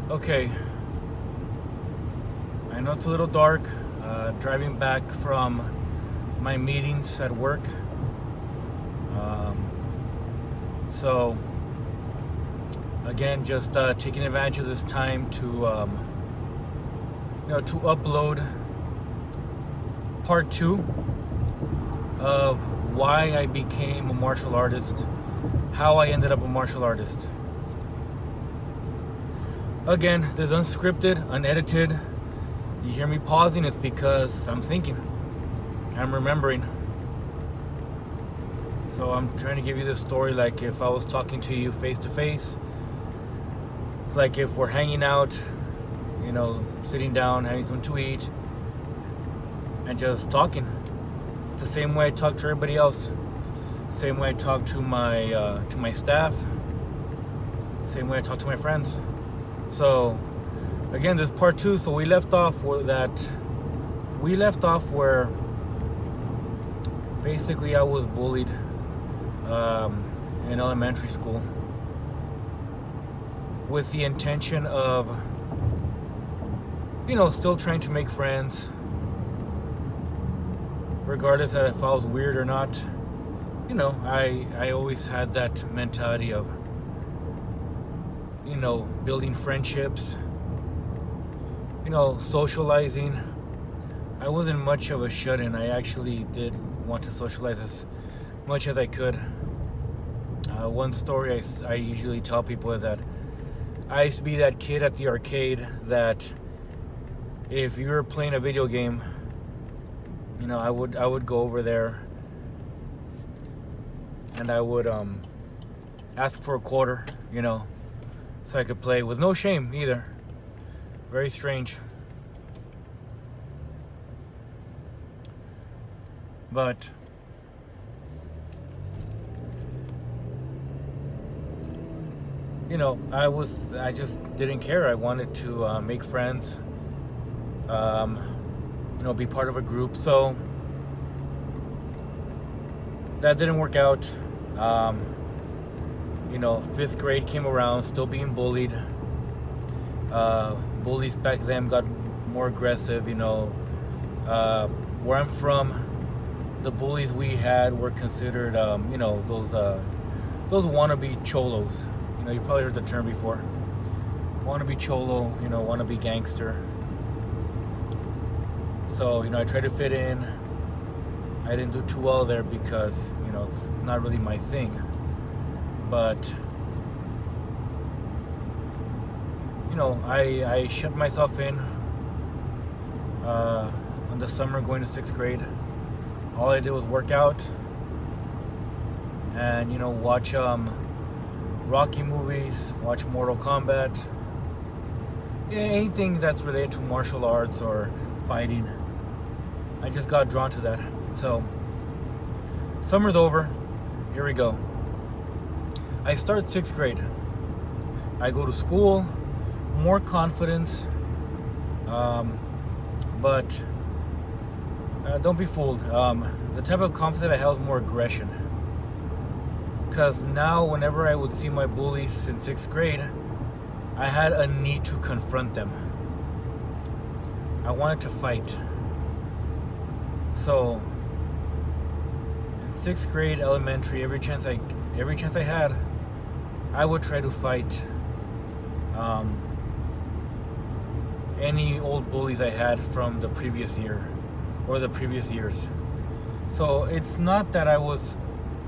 Okay, I know it's a little dark. Driving back from my meetings at work. Um, so, again, just taking advantage of this time to, to upload part two of why I became a martial artist, how I ended up a martial artist. Again, this is unscripted, unedited. You hear me pausing, it's because I'm thinking, I'm remembering. So I'm trying to give you this story like if I was talking to you face to face. It's like if we're hanging out, sitting down, having something to eat, and just talking. It's the same way I talk to everybody else. Same way I talk to my staff. Same way I talk to my friends. So, again, this is part two. So we left off where basically I was bullied in elementary school with the intention of, still trying to make friends, regardless of if I was weird or not. I always had that mentality of, building friendships, socializing. I wasn't much of a shut-in. I actually did want to socialize as much as I could. One story I usually tell people is that I used to be that kid at the arcade that if you were playing a video game, I would go over there and I would ask for a quarter, so I could play with no shame either. Very strange. But I just didn't care. I wanted to make friends, be part of a group. So that didn't work out. Fifth grade came around, still being bullied. Bullies back then got more aggressive. Where I'm from, the bullies we had were considered, those wannabe cholos. You probably heard the term before. Wannabe cholo, wannabe gangster. So, I tried to fit in. I didn't do too well there because, it's not really my thing. But, I shut myself in in the summer going to sixth grade. All I did was work out and, watch Rocky movies, watch Mortal Kombat. Anything that's related to martial arts or fighting. I just got drawn to that. So, summer's over. Here we go. I start sixth grade. I go to school, more confidence, but don't be fooled. The type of confidence I had was more aggression. Because now, whenever I would see my bullies in sixth grade, I had a need to confront them. I wanted to fight. So, in sixth grade, elementary, every chance I had, I would try to fight any old bullies I had from the previous year or the previous years. So it's not that I was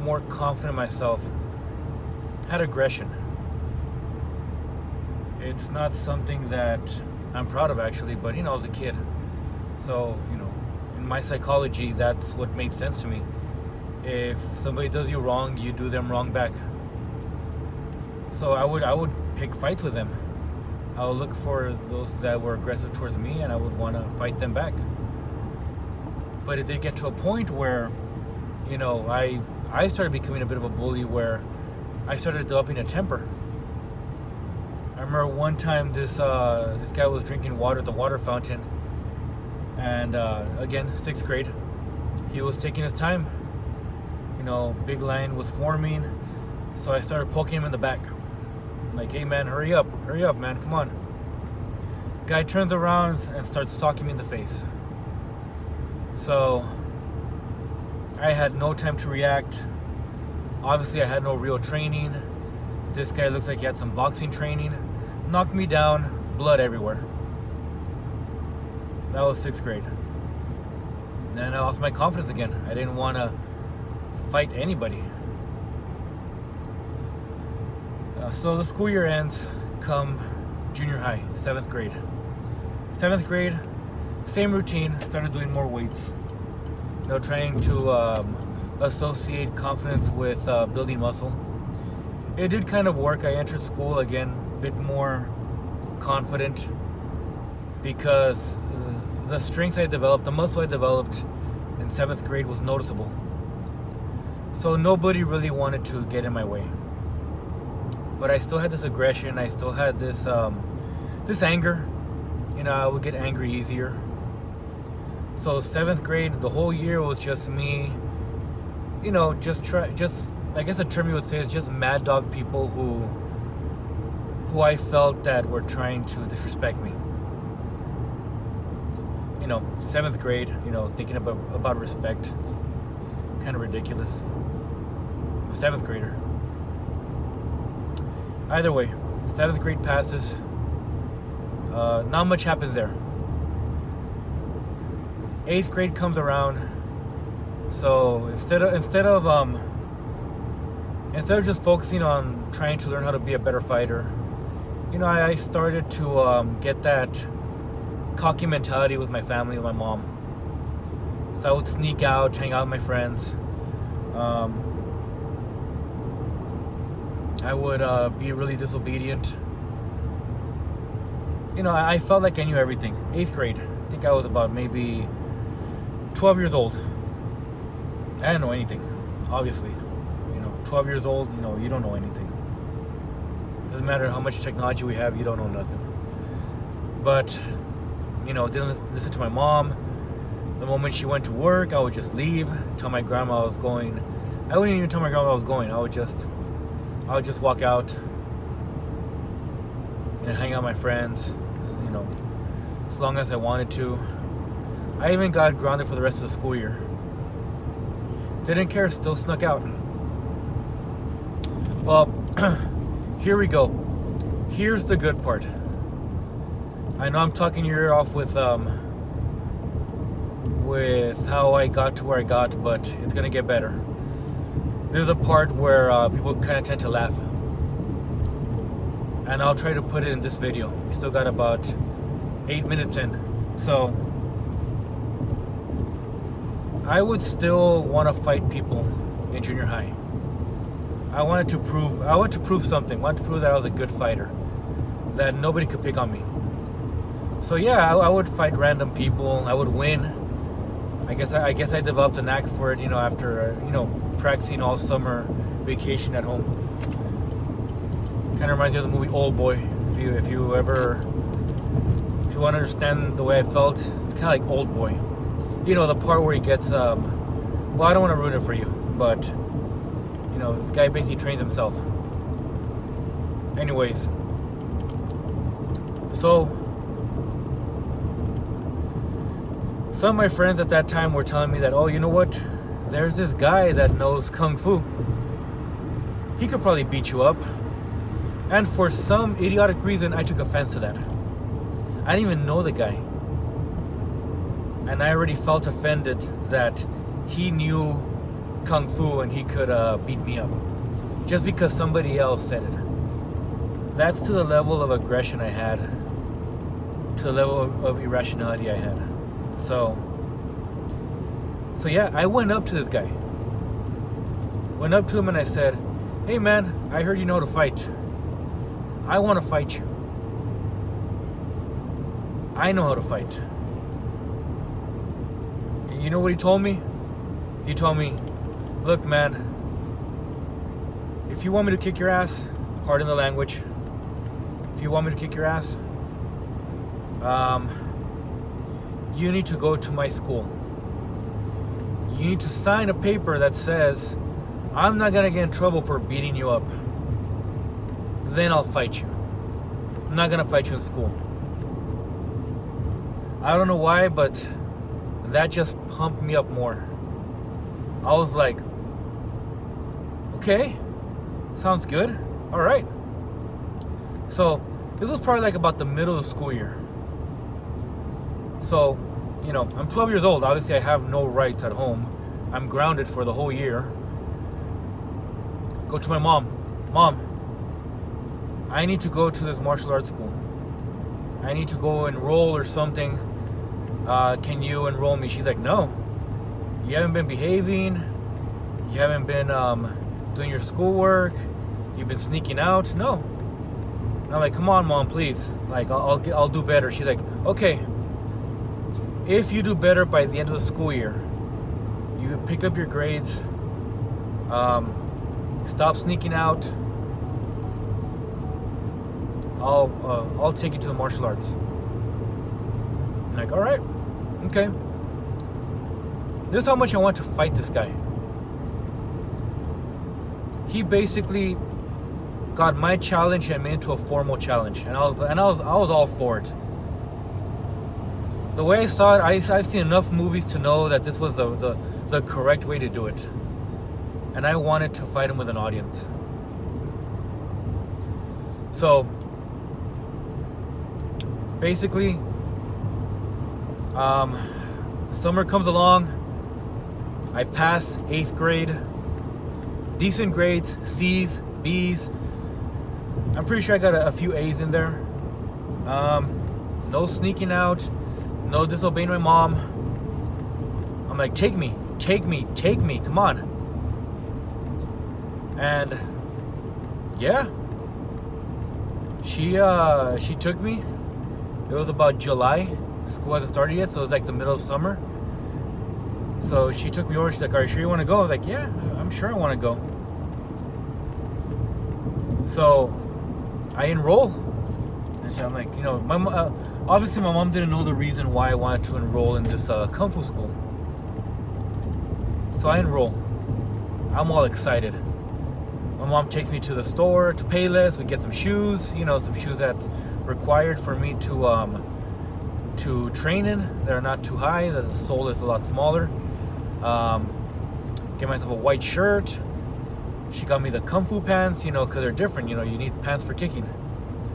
more confident in myself. I had aggression. It's not something that I'm proud of actually, but I was a kid. So, in my psychology, that's what made sense to me. If somebody does you wrong, you do them wrong back. So I would pick fights with them. I would look for those that were aggressive towards me and I would want to fight them back. But it did get to a point where, I started becoming a bit of a bully where I started developing a temper. I remember one time this guy was drinking water at the water fountain, and again, sixth grade, he was taking his time. Big line was forming, so I started poking him in the back. I'm like, hey man, hurry up, man, come on. Guy turns around and starts socking me in the face. So I had no time to react. Obviously, I had no real training. This guy looks like he had some boxing training. Knocked me down, blood everywhere. That was 6th grade. Then I lost my confidence again. I didn't want to fight anybody. So the school year ends come junior high, 7th grade. 7th grade, same routine, started doing more weights. Trying to associate confidence with building muscle. It did kind of work. I entered school again, a bit more confident because the strength I developed, the muscle I developed in 7th grade was noticeable. So nobody really wanted to get in my way. But I still had this aggression. I still had this this anger. I would get angry easier. So 7th grade, the whole year was just me. I guess a term you would say is just mad dog people who I felt that were trying to disrespect me. 7th grade, thinking about respect. It's kind of ridiculous. A 7th grader. Either way, 7th grade passes. Not much happens there. 8th grade comes around. So instead of just focusing on trying to learn how to be a better fighter, I started to get that cocky mentality with my family, with my mom. So I would sneak out, hang out with my friends. I would be really disobedient. I felt like I knew everything. 8th grade, I think I was about maybe 12 years old. I didn't know anything, obviously. 12 years old, you don't know anything. Doesn't matter how much technology we have, you don't know nothing. But, didn't listen to my mom. The moment she went to work, I would just leave, tell my grandma I was going. I wouldn't even tell my grandma I was going. I would just walk out and hang out with my friends, as long as I wanted to. I even got grounded for the rest of the school year. Didn't care, still snuck out. Well, here we go. Here's the good part. I know I'm talking your ear off with how I got to where I got, but it's gonna get better. There's a part where people kind of tend to laugh, and I'll try to put it in this video. We still got about 8 minutes in, so I would still want to fight people in junior high. I wanted to prove something. I wanted to prove that I was a good fighter, that nobody could pick on me. So yeah, I would fight random people. I would win. I guess I developed a knack for it, after practicing all summer vacation at home. Kind of reminds me of the movie Old Boy. If you want to understand the way I felt, it's kind of like Old Boy. The part where he gets well, I don't want to ruin it for you, but this guy basically trains himself. Anyways, so some of my friends at that time were telling me that, oh, you know what? There's this guy that knows Kung Fu. He could probably beat you up. And for some idiotic reason, I took offense to that. I didn't even know the guy. And I already felt offended that he knew Kung Fu and he could beat me up. Just because somebody else said it. That's to the level of aggression I had. To the level of irrationality I had. So yeah, I went up to this guy. Went up to him and I said, hey man, I heard you know how to fight. I want to fight you. I know how to fight. You know what he told me? He told me, look man, if you want me to kick your ass, pardon the language, if you want me to kick your ass, you need to go to my school. You need to sign a paper that says I'm not gonna get in trouble for beating you up. Then I'll fight you. I'm not gonna fight you in school. I don't know why, but that just pumped me up more. I was like, okay, sounds good. All right. So this was probably like about the middle of the school year. So, you know, I'm 12 years old. Obviously, I have no rights at home. I'm grounded for the whole year. Go to my mom. Mom, I need to go to this martial arts school. I need to go enroll or something. Can you enroll me? She's like, no. You haven't been behaving. You haven't been doing your schoolwork. You've been sneaking out. No. And I'm like, come on, Mom, please. Like, I'll do better. She's like, okay. If you do better by the end of the school year, you pick up your grades, stop sneaking out, I'll take you to the martial arts. I'm like, all right, okay. This is how much I want to fight this guy. He basically got my challenge and made it into a formal challenge, and I was all for it. The way I saw it, I've seen enough movies to know that this was the correct way to do it. And I wanted to fight him with an audience. So, basically, summer comes along. I pass 8th grade. Decent grades, C's, B's. I'm pretty sure I got a few A's in there. No sneaking out. No disobeying my mom. I'm like, take me, come on. And yeah, she took me. It was about July. School hasn't started yet, so it was like the middle of summer. So she took me over. She's like, are you sure you want to go? I was like, yeah, I'm sure I want to go. So I enroll. And so I'm like, you know, obviously my mom didn't know the reason why I wanted to enroll in this Kung Fu school. So I enroll. I'm all excited. My mom takes me to the store, to Payless. We get some shoes, you know, some shoes that's required for me to train in. They're not too high. The sole is a lot smaller. Get myself a white shirt. She got me the Kung Fu pants, you know, because they're different. You know, you need pants for kicking.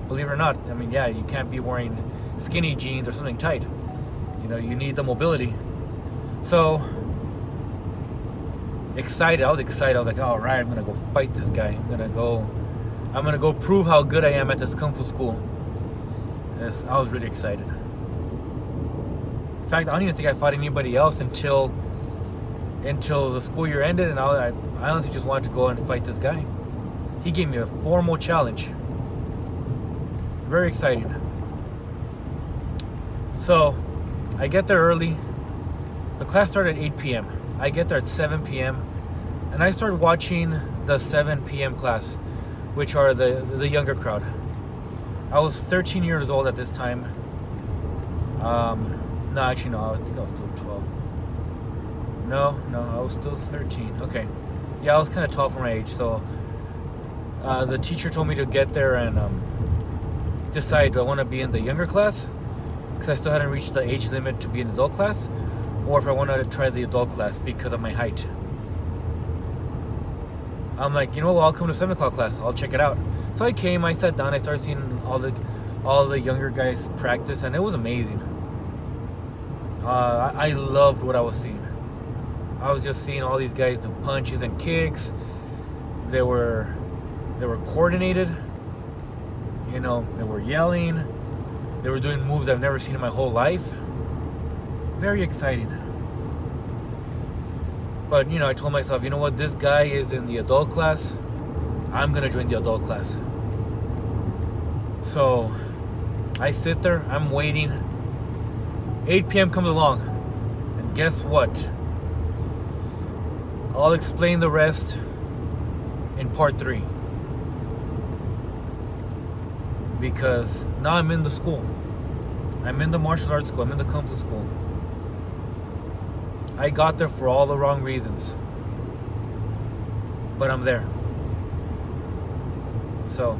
Believe it or not, I mean, yeah, you can't be wearing skinny jeans or something tight. You know, you need the mobility. So, excited. I was excited. I was like, all right, I'm going to go fight this guy. I'm going to go prove how good I am at this Kung Fu school. Yes, I was really excited. In fact, I don't even think I fought anybody else until the school year ended, and I honestly just wanted to go and fight this guy. He gave me a formal challenge. Very exciting. So, I get there early. The class started at 8 p.m. I get there at 7 p.m. and I started watching the 7 p.m. class, which are the younger crowd. I was 13 years old at this time. No, actually no, I think I was still 12. No, I was still 13. Okay. Yeah, I was kind of tall for my age, so the teacher told me to get there and decide, do I want to be in the younger class, because I still hadn't reached the age limit to be in the adult class, or if I wanted to try the adult class because of my height. I'm like, you know what, well, I'll come to 7 o'clock class. I'll check it out. So I came, I sat down, I started seeing all the younger guys practice, and it was amazing. I loved what I was seeing. I was just seeing all these guys do punches and kicks. They were coordinated. You know, they were yelling. They were doing moves I've never seen in my whole life. Very exciting. But, you know, I told myself, you know what, this guy is in the adult class. I'm going to join the adult class. So, I sit there, I'm waiting. 8 p.m. comes along. And guess what? I'll explain the rest in part 3. Because now I'm in the school. I'm in the martial arts school. I'm in the Kung Fu school. I got there for all the wrong reasons. But I'm there. So,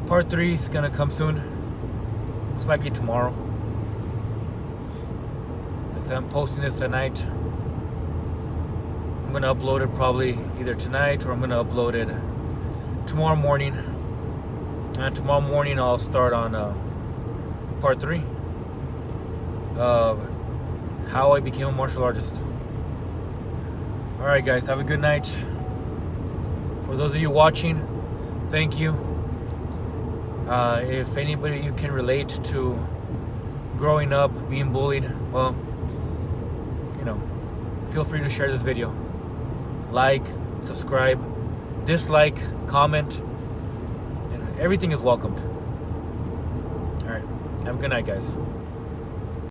part 3 is gonna come soon. Most likely tomorrow. So I'm posting this tonight. I'm gonna upload it probably either tonight or I'm gonna upload it tomorrow morning. And tomorrow morning I'll start on part 3 of how I became a martial artist. Alright guys, have a good night. For those of you watching, thank you. If anybody you can relate to growing up, being bullied, well, feel free to share this video. Like, subscribe, dislike, comment. Everything is welcomed. Alright, have a good night guys.